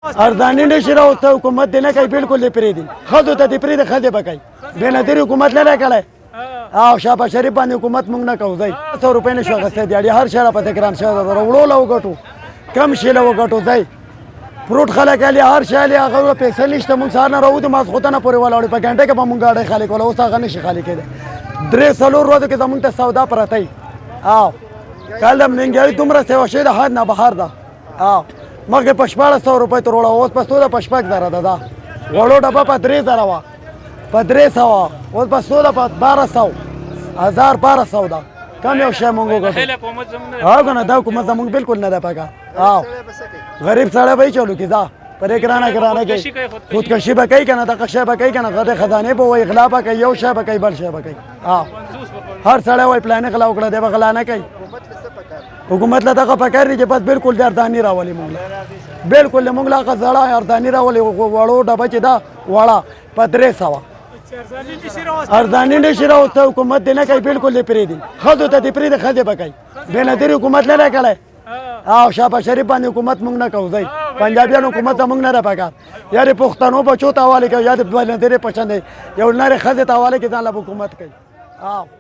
ارزانی نشي راوسته حکومت دی نه کوي بالکل دی پرېږدي ښځو ته دی پرېږدي ښځې به کوي بېنظیري حکومت نه دی کړی او شهباز شریف باندې حکومت موږ نه کوو ځئ 100 روپۍ نه شو اخیستی دیاړي هر شی راپسې ګران شوی ده وړو له وګټو کم شي له وګټو ځئ فروټ خلک علي هر شی علي هغه پیسې نشته موږ سهار نه راوځو ماسخوتنه پورې ولاړو په ګنټه کې به موږ ګاډۍ خالي کوله اوس هغه نشي خالي کېدی 3-4 ورځو کې زموږ ته سودا پرته وي او کله د مهنګیاوي دومره سیوا شوې ده حد نه بهر ده او مخکې په 1400 روپۍ تر وړه اوس په څو ده په 6,000 ده دا وړو ډبه په 3,000 وه په 300 اوس په څو ده په 1200 1200 ده کم یو شی مونږ وګټو او که نه دا حکومت زمونږ بالکل نه ده پکار او غریب سړی به یې چلو کې ځه په دې ګرانه کې خودکشي به کوي که نه دغه شی به کوي که نه د خزانې به وایي غلا به کوي یو شی به کوي بل شی به کوي او هر سړی وایي پلانې غلا وکړه دی به غلا نه کوي حکومت له دغه پکار دی چې بس بالکل د ارزاني راولي مونږ بالکل مونږ له هغه زړه ارزاني راولي وړو ډبه چې ده وړه په 300 ارزاني نشي راوسته حکومت دی نه کوي بالکل دی پرېږدي ښځو ته دی پرېږدي ښځې به کوي بېنظیري حکومت نه دی کړی او شهباز شریف باندې حکومت موږ نه کوو ځئ پنجابیان حکومت زموږ نه ده پکار یا د پښتنو بچو ته حوالې کوي یا د بېنظیري پسند یو نرې ښځې ته حوالې کې ځان له حکومت کوي او